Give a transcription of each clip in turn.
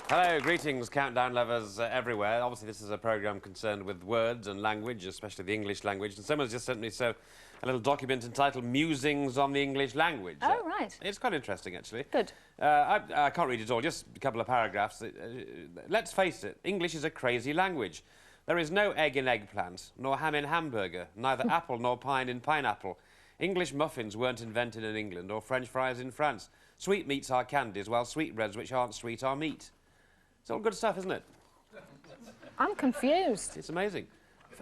Hello, greetings, countdown lovers everywhere. Obviously, this is a programme concerned with words and language, especially the English language. And someone's just sent me a little document entitled Musings on the English Language. Oh, right. It's quite interesting, actually. Good. I can't read it all, just a couple of paragraphs. Let's face it, English is a crazy language. There is no egg in eggplant, nor ham in hamburger, neither apple nor pine in pineapple. English muffins weren't invented in England, or French fries in France. Sweetmeats are candies, while sweetbreads which aren't sweet are meat. It's all good stuff, isn't it? I'm confused. It's amazing.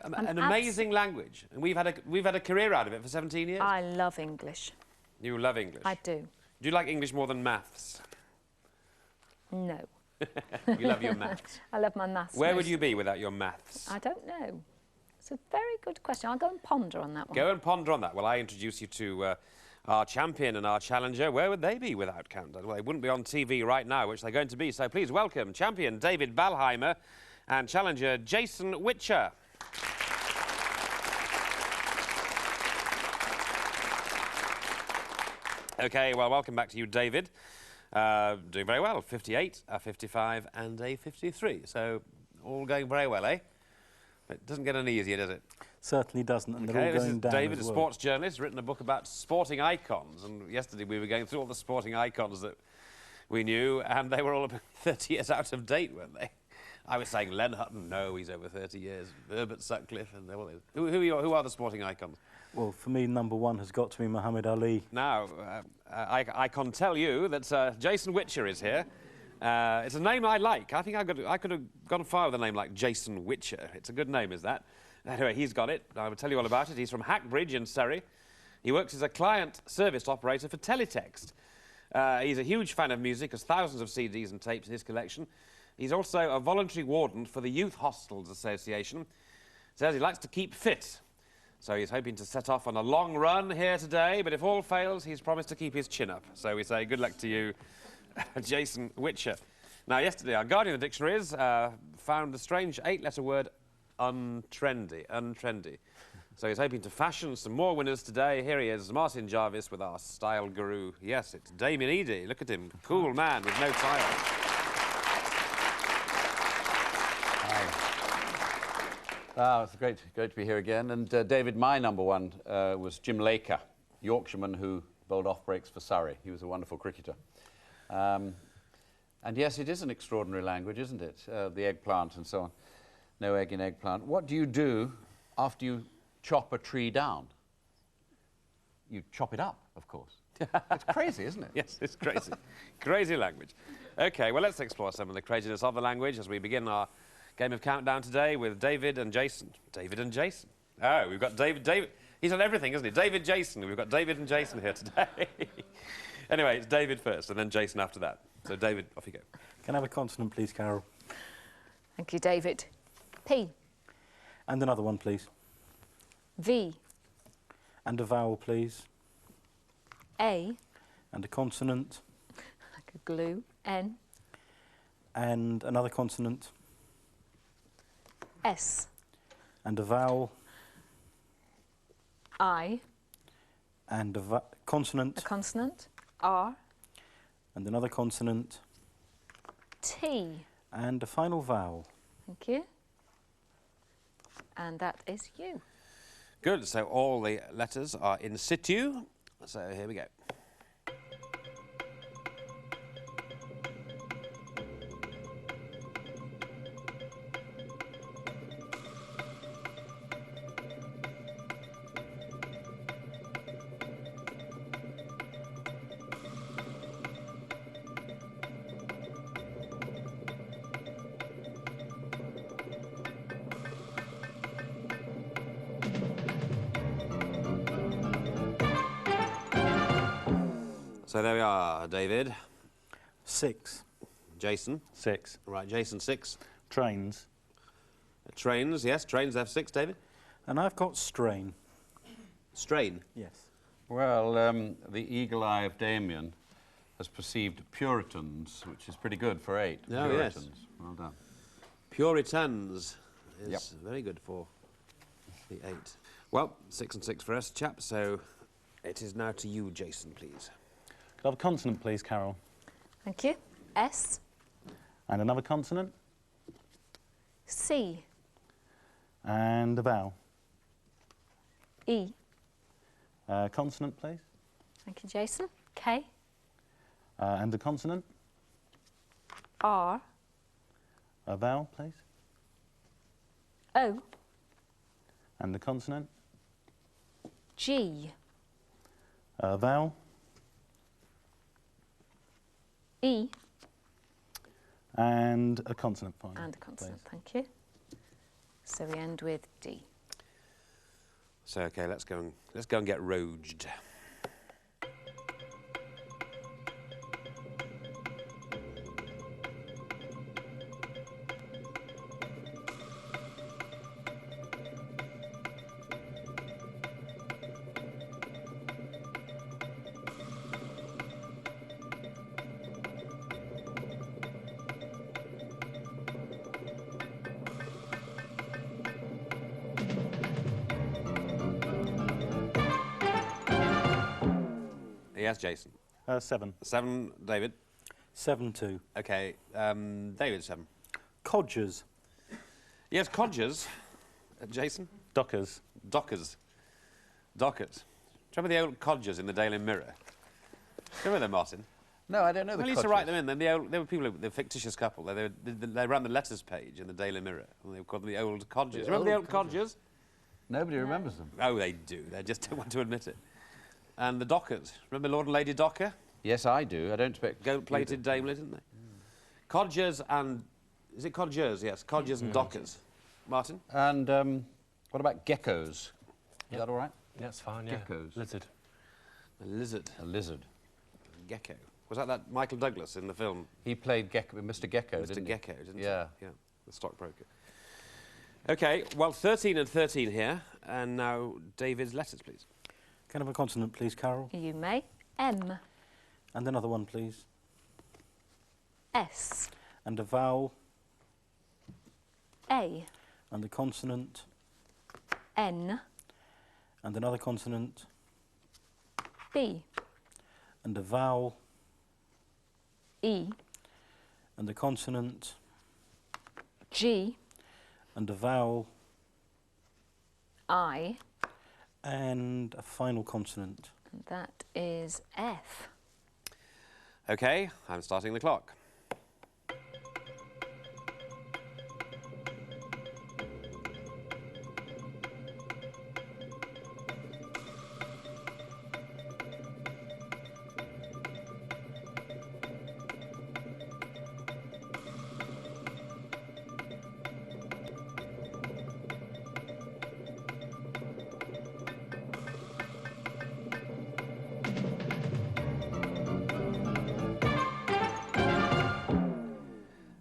An amazing language. And we've had a career out of it for 17 years. I love English. You love English? I do. Do you like English more than maths? No. You love your maths? I love my maths. Where would you be without your maths? I don't know. It's a very good question. I'll go and ponder on that one. Go and ponder on that. Well, I introduce you to our champion and our challenger. Where would they be without Countdown? Well, they wouldn't be on TV right now, which they're going to be. So please welcome champion David Balheimer and challenger Jason Witcher. OK, well, welcome back to you, David. Doing very well. 58, a 55 and a 53. So all going very well, eh? It doesn't get any easier, does it? Certainly doesn't, and they're all this going is down David, as a well. sports journalist, written a book about sporting icons, and yesterday we were going through all the sporting icons that we knew, and they were all about 30 years out of date, weren't they? I was saying Len Hutton, no, he's over 30 years. Herbert Sutcliffe, and who are the sporting icons? Well, for me, number one has got to be Muhammad Ali. Now, I can tell you that Jason Witcher is here. It's a name I like. I think I could have gone far with a name like Jason Witcher. It's a good name, is that? Anyway, he's got it. I will tell you all about it. He's from Hackbridge in Surrey. He works as a client service operator for Teletext. He's a huge fan of music, has thousands of CDs and tapes in his collection. He's also a voluntary warden for the Youth Hostels Association. Says he likes to keep fit. So he's hoping to set off on a long run here today, but if all fails, he's promised to keep his chin up. So we say good luck to you, Jason Witcher. Now, yesterday, our Guardian of Dictionaries found the strange 8-letter word untrendy. So he's hoping to fashion some more winners today. Here he is, Martin Jarvis, with our style guru. Yes, it's Damien Eadie. Look at him, cool man with no tile. Hi. It's great to be here again. And David, my number one was Jim Laker, Yorkshireman who bowled off breaks for Surrey. He was a wonderful cricketer. And yes, it is an extraordinary language, isn't it? The eggplant and so on. No egg in eggplant. What do you do after you chop a tree down? You chop it up, of course. It's crazy, isn't it? Yes, it's crazy. Crazy language. OK, well, let's explore some of the craziness of the language as we begin our game of Countdown today with David and Jason. David and Jason. Oh, we've got David. He's on everything, isn't he? David, Jason. We've got David and Jason here today. Anyway, it's David first and then Jason after that. So, David, off you go. Can I have a consonant, please, Carol? Thank you, David. P. And another one, please. V. And a vowel, please. A. And a consonant. Like a glue. N. And another consonant. S. And a vowel. I. And a consonant. A consonant. R. And another consonant. T. And a final vowel. Thank you. And that is you. Good, so all the letters are in situ. So here we go. So there we are, David. 6. Jason. 6. Right, Jason, 6. Trains. Trains, yes, trains F6, David. And I've got strain. Strain. Yes. Well, the eagle eye of Damien has perceived Puritans, which is pretty good for 8. Oh, Puritans. yes. Well done. Puritans is Yep. very good for the 8. Well, 6 and 6 for us, chaps, so it is now to you, Jason, please. Could I have a consonant, please, Carol? Thank you. S. And another consonant. C. And a vowel. E. Consonant, please. Thank you, Jason. K. And a consonant. R. A vowel, please. O. And a consonant. G. A vowel. E. And a consonant finally. And a consonant, please. thank you. So we end with D. So, okay, let's go and get rouged. Yes, Jason. 7. 7, David. 7-2. Okay, David, 7. Codgers. Yes, codgers. Jason? Dockers. Dockers. Dockers. Do you remember the old codgers in the Daily Mirror? Do you remember them, Martin? No, I don't know the Well, he used to write Codgers. them in. Then they were people, the fictitious couple. They ran the letters page in the Daily Mirror, and they were called the old codgers. The Remember the old old codgers? Nobody remembers them. Oh, they do. They just don't want to admit it. And the Dockers. Remember Lord and Lady Docker? Yes, I do. I don't expect... Gold-plated daimler, didn't they? Codgers and... Is it codgers? Yes, codgers and Dockers. Martin? And what about geckos? Is that all right? Yeah, it's fine, yeah. Geckos. Lizard. A lizard. A lizard. Gecko. Was that Michael Douglas in the film He played Mr. Gecko, Mr. didn't he? Gecko, didn't Yeah. he? Yeah, the stockbroker. OK, well, 13 and 13 here. And now David's letters, please. Can I have a consonant, please, Carol? You may. M. And another one, please. S. And a vowel. A. And a consonant. N. And another consonant. B. And a vowel. E. And a consonant. G. And a vowel. I. And a final consonant. And that is F. OK, I'm starting the clock.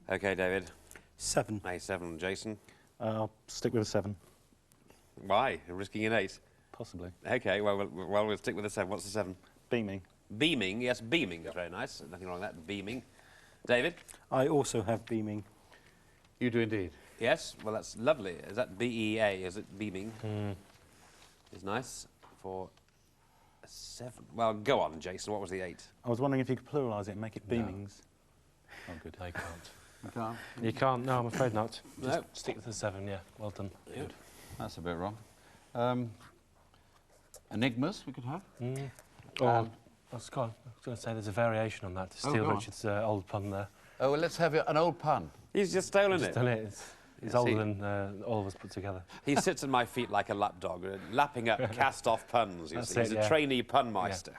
OK, David. 7. A7. Jason. I'll stick with a 7. Why? You're risking an 8. Possibly. OK, well, we'll stick with the 7. What's the 7? Beaming. Beaming. Yes, beaming is very nice. Nothing wrong with that. Beaming. David? I also have beaming. You do indeed. Yes, well, that's lovely. Is that B-E-A? Is it beaming? It's nice for a 7. Well, go on, Jason. What was the 8? I was wondering if you could pluralise it and make it beamings. Oh, good. No, you can't. You can't. You can't, no, I'm afraid not. Just No. stick with the 7, yeah. Well done. Good. That's a bit wrong. Enigmas we could have. Or, I was going to say there's a variation on that to Oh, steal go on. Richard's old pun there. Oh, well, let's have an old pun. He's just stolen Just it. done it. It's Yes, older he- than all of us put together. He sits at my feet like a lapdog, lapping up cast-off puns. You That's see. it, He's a yeah. trainee punmeister.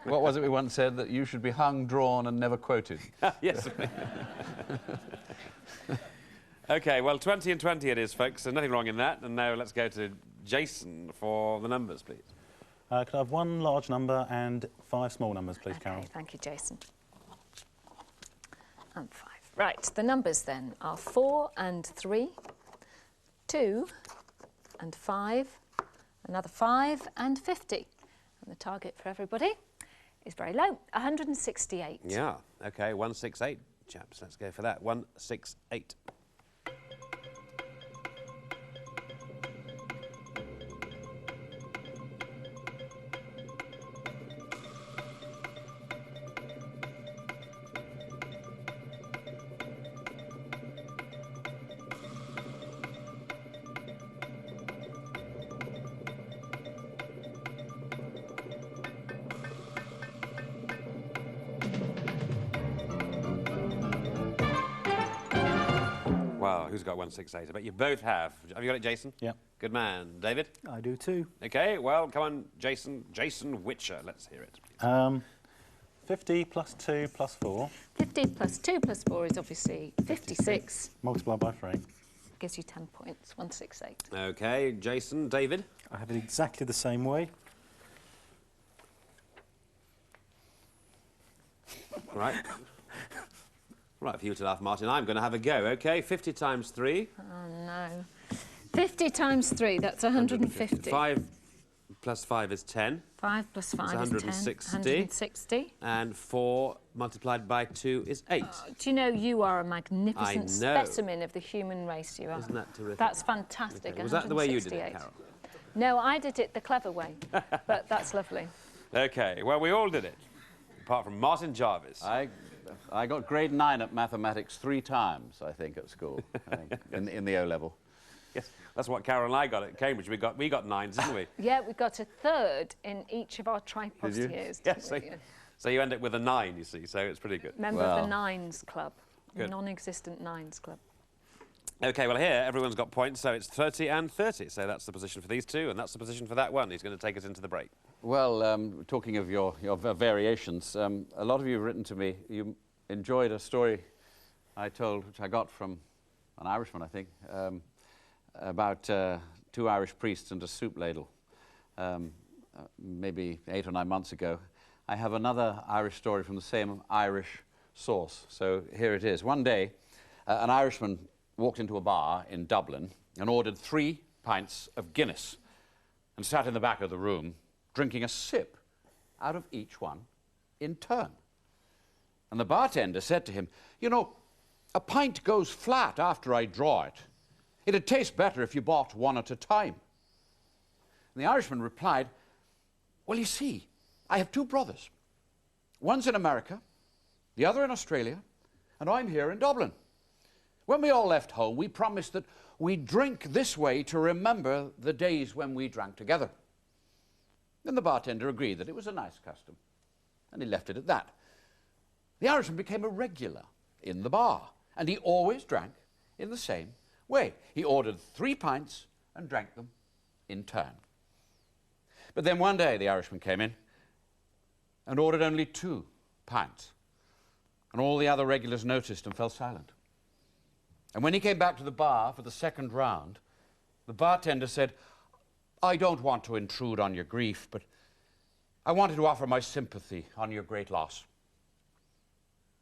What was it we once said? That you should be hung, drawn, and never quoted. Yes. OK, well, 20 and 20 it is, folks. So nothing wrong in that. And now let's go to Jason for the numbers, please. Could I have 1 large number and 5 small numbers, please, Carol? Okay, thank you, Jason. And 5. Right, the numbers then are 4 and 3, 2 and 5, another 5 and 50. And the target for everybody is very low, 168. Yeah. OK, 168, chaps. Let's go for that. 168. Well, who's got 168? I bet you both have. Have you got it, Jason? Yeah. Good man. David? I do too. Okay, well, come on, Jason. Jason Witcher. Let's hear it. 50 plus 2 plus 4, 50 plus 2 plus 4 is obviously 56. multiplied by 3. Gives you 10 points, 168. Okay, Jason. David? I have it exactly the same way. Right. Right, for you to laugh, Martin. I'm going to have a go. Okay, 50 times 3. Oh, no. 50 times 3, that's 150. 5 plus 5 is 10. 5 plus 5 is 10. 160. 160. And 4 multiplied by 2 is 8. Do you know, you are a magnificent I know. specimen of the human race, you are. Isn't that terrific? That's fantastic. Okay, was that the way you did it, 168. Carol? No, I did it the clever way, but that's lovely. Okay, well, we all did it, apart from Martin Jarvis. I got grade 9 at mathematics 3 times, I think, at school, in the O-level. Yes, that's what Carol and I got at Cambridge. We got 9s, didn't we? Yeah, we got a third in each of our tripods Did you? years. Yes, didn't we? so you end up with a 9, you see, so it's pretty good. Member of Well. the Nines Club, Good. non-existent Nines Club. Okay, well, here, everyone's got points, so it's 30 and 30. So that's the position for these two, and that's the position for that one. He's going to take us into the break. Well, talking of your variations, a lot of you have written to me. You enjoyed a story I told, which I got from an Irishman, I think, about 2 Irish priests and a soup ladle, maybe 8 or 9 months ago. I have another Irish story from the same Irish source. So here it is. One day, an Irishman walked into a bar in Dublin and ordered 3 pints of Guinness and sat in the back of the room drinking a sip out of each one in turn. And the bartender said to him, "You know, a pint goes flat after I draw it. It'd taste better if you bought one at a time." And the Irishman replied, "Well, you see, I have 2 brothers. One's in America, the other in Australia, and I'm here in Dublin. When we all left home, we promised that we'd drink this way to remember the days when we drank together." And the bartender agreed that it was a nice custom, and he left it at that. The Irishman became a regular in the bar, and he always drank in the same way. He ordered 3 pints and drank them in turn. But then one day the Irishman came in and ordered only 2 pints, and all the other regulars noticed and fell silent. And when he came back to the bar for the second round, the bartender said, "I don't want to intrude on your grief, but I wanted to offer my sympathy on your great loss."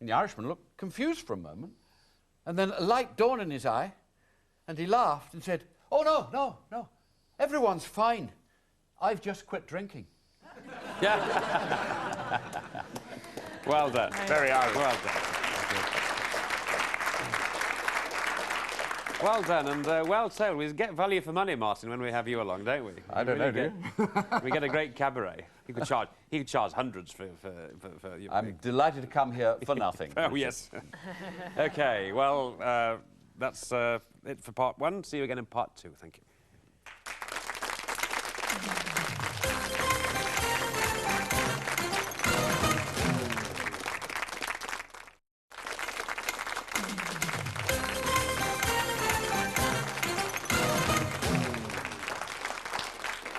And the Irishman looked confused for a moment, and then a light dawned in his eye, and he laughed and said, "Oh, no, everyone's fine. I've just quit drinking." Yeah. Well done. Very Irish. Well done. Well done, and well told. We get value for money, Martin, when we have you along, don't we? I don't know, do We get a great cabaret. He could charge hundreds for you. I'm delighted to come here for nothing. Oh, yes. Okay, well, that's it for part 1. See you again in part 2. Thank you.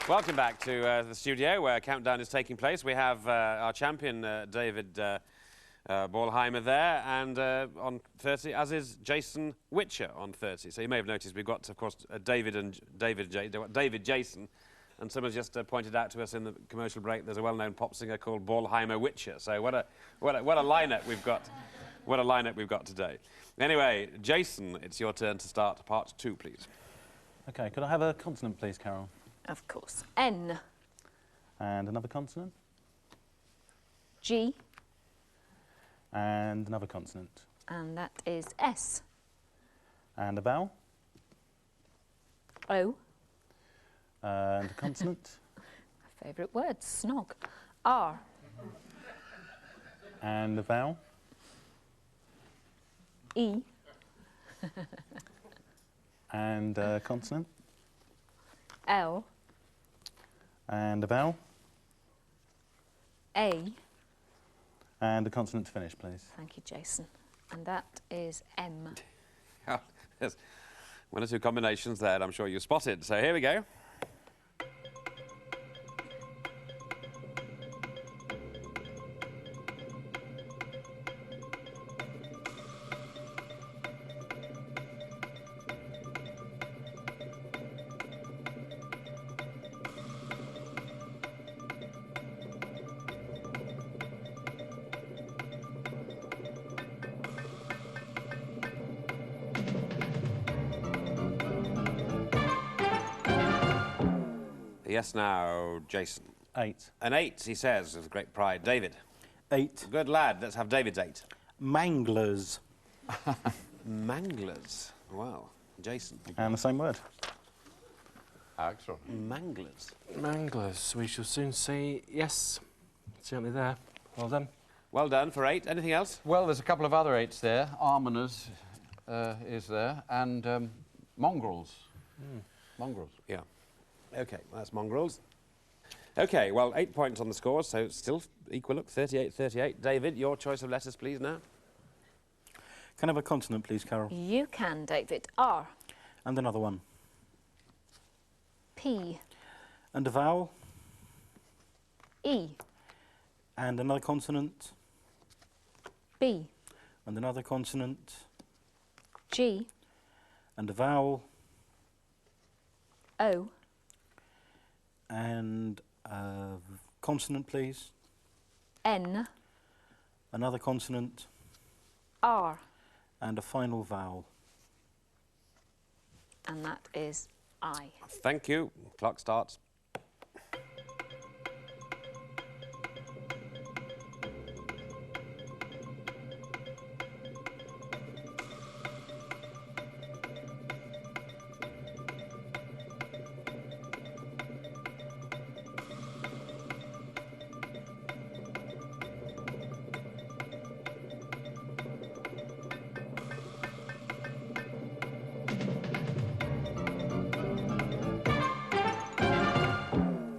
Welcome back to the studio where Countdown is taking place. We have our champion, David Ballheimer there, and on 30, as is Jason Witcher on 30. So you may have noticed we've got, of course, David Jason, and someone's just pointed out to us in the commercial break there's a well-known pop singer called Ballheimer Witcher. So what a lineup we've got. What a lineup we've got today. Anyway, Jason, it's your turn to start part 2, please. Okay, could I have a consonant, please, Carol? Of course. N, And another consonant? G, And another consonant? and that is S. And a vowel? O, And a consonant? my favourite word, snog. R, And a vowel? E, And a consonant? L, And a vowel? A. And a consonant to finish, please. Thank you, Jason. And that is M. Yes. One or two combinations there, I'm sure you spotted. So here we go. Yes, now, Jason. 8. An 8, he says, with great pride. David. 8. Good lad. Let's have David's 8. Manglers. Manglers. Wow. Jason. And the same word. Excellent. Manglers. Manglers. We shall soon see. Yes, certainly there. Well done. Well done for 8. Anything else? Well, there's a couple of other 8s there. Almoners is there, and mongrels. Mongrels. Yeah. OK, well, that's mongrels. OK, well, 8 points on the score, so it's still equal. Look, 38-38. David, your choice of letters, please, now. Can I have a consonant, please, Carol? You can, David. R. And another one. P. And a vowel. E. And another consonant. B. And another consonant. G. And a vowel. O. And a consonant, please. N. Another consonant. R. And a final vowel. And that is I. Thank you. Clock starts.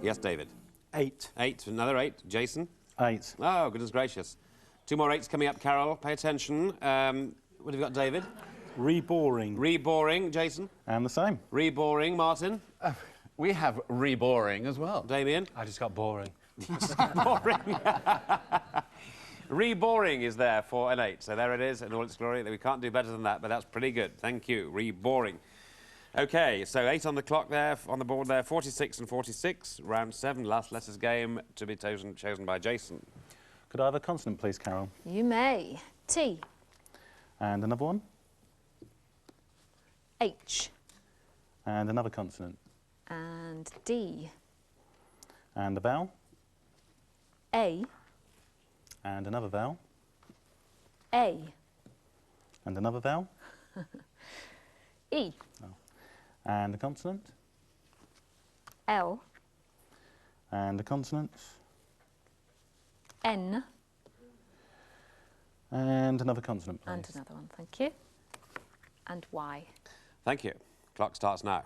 Yes, David. 8. 8, another 8. Jason? 8. Oh, goodness gracious. 2 more 8s coming up, Carol. Pay attention. What have you got, David? Reboring. Reboring, Jason. And the same. Reboring, Martin. We have reboring as well. Damien. I just got boring. Boring. Reboring is there for an 8. So there it is in all its glory. We can't do better than that, but that's pretty good. Thank you. Reboring. OK, so 8 on the clock there, on the board there, 46 and 46. Round 7, last letters game to be chosen by Jason. Could I have a consonant, please, Carol? You may. T. And another one. H. And another consonant. And D. And a vowel. A. And another vowel. A. And another vowel. E. And a consonant. L. And a consonant. N. And another consonant, please. And another one, thank you. And Y. Thank you. Clock starts now.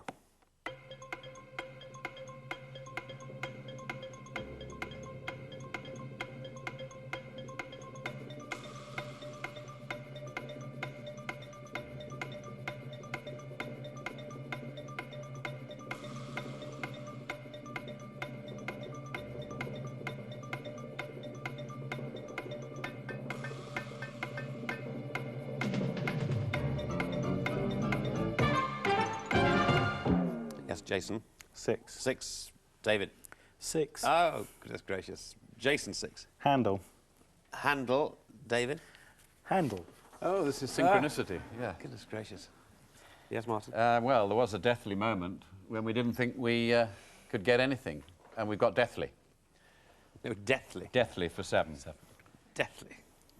Yes, Jason. 6. 6. David. 6. Oh, goodness gracious. Jason, 6. Handle. Handle. David. Handle. Oh, this is synchronicity. Yeah. Goodness gracious. Yes, Martin. Well, there was a deathly moment when we didn't think we could get anything, and we got deathly. No, deathly. Deathly for 7. Deathly.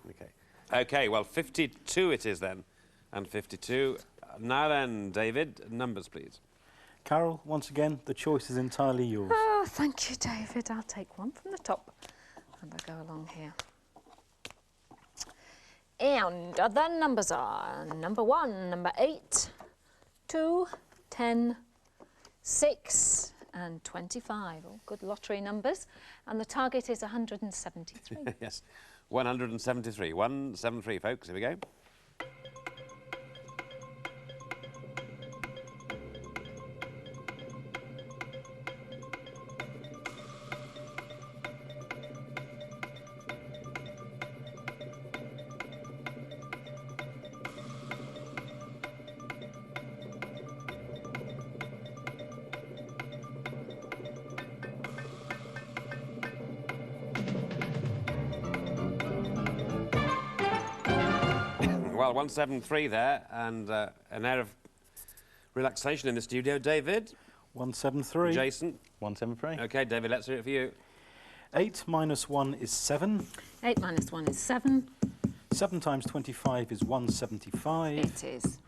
OK. OK, well, 52 it is then. And 52. Now then, David, numbers, please. Carol, once again, the choice is entirely yours. Oh, thank you, David. I'll take one from the top and I'll go along here. And the numbers are number 1, number 8, 2, 10, 6 and 25. All good lottery numbers. And the target is 173. Yes. 173. 173, folks. Here we go. well, 173 there, and an air of relaxation in the studio. David? 173. Jason? 173. OK, David, let's hear it for you. 8 minus 1 is 7. 8 minus 1 is 7. 7 times 25 is 175. It is.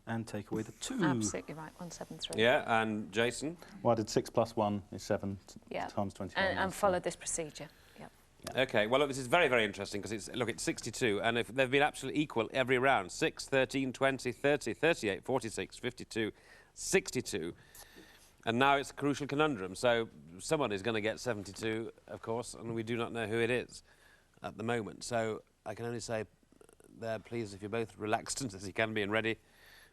And take away the 2. Absolutely right, 173. Yeah, and Jason? Well, I did 6 plus 1 is 7 Yeah. times 25. And follow this procedure. Yep. OK, well, look, this is very, very interesting because it's 62, and if they've been absolutely equal every round. 6, 13, 20, 30, 38, 46, 52, 62. And now it's a crucial conundrum. So someone is going to get 72, of course, and we do not know who it is at the moment. So I can only say there, please, if you're both relaxed as you can be and ready,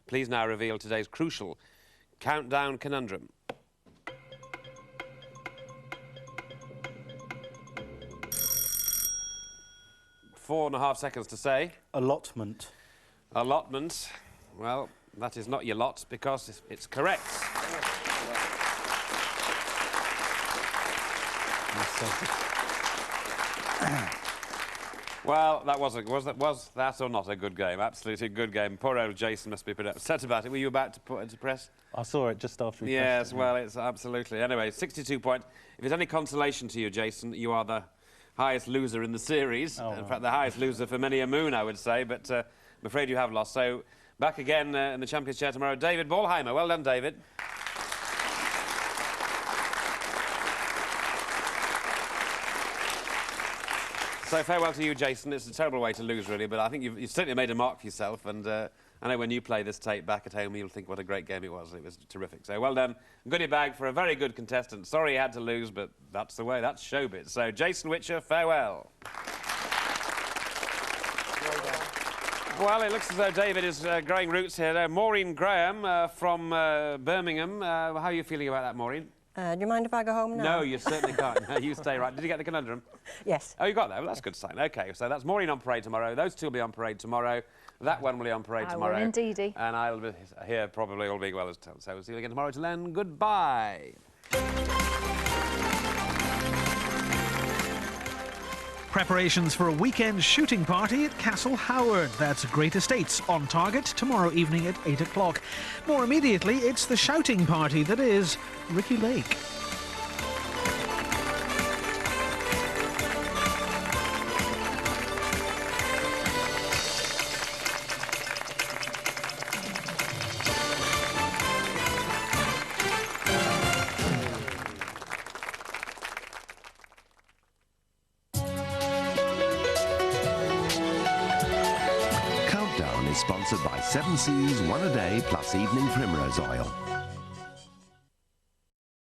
please now reveal today's crucial countdown conundrum. 4.5 seconds to say. Allotment. Allotment. Well, that is not your lot because it's correct. Well, that was that or not a good game? Absolutely a good game. Poor old Jason must be pretty upset about it. Were you about to put it to press? I saw it just after we Yes, pressed it. well, it's absolutely. Anyway, 62 points. If it's any consolation to you, Jason, you are the highest loser in the series. Oh, In fact, the highest loser for many a moon, I would say, but I'm afraid you have lost. So, back again in the Champions' Chair tomorrow, David Ballheimer. Well done, David. So farewell to you, Jason. It's a terrible way to lose, really, but I think you've certainly made a mark for yourself, and I know when you play this tape back at home, you'll think what a great game it was. It was terrific. So well done. Goodie bag for a very good contestant. Sorry he had to lose, but that's the way. That's showbiz. So Jason Witcher, farewell. Well, it looks as though David is growing roots here. Maureen Graham from Birmingham. How are you feeling about that, Maureen? Do you mind if I go home now? No, you certainly can't. No, you stay right. Did you get the conundrum? Yes. Oh, you got that? Well, that's a good sign. OK, so that's Maureen on parade tomorrow. Those two will be on parade tomorrow. That one will be on parade tomorrow. I will indeedy. And I'll be here probably all being well as told. So we'll see you again tomorrow. Till then, goodbye. Preparations for a weekend shooting party at Castle Howard. That's Great Estates on target tomorrow evening at 8 o'clock. More immediately, it's the shouting party that is Ricky Lake. Sponsored by 7 Seas, 1 a day plus evening primrose oil.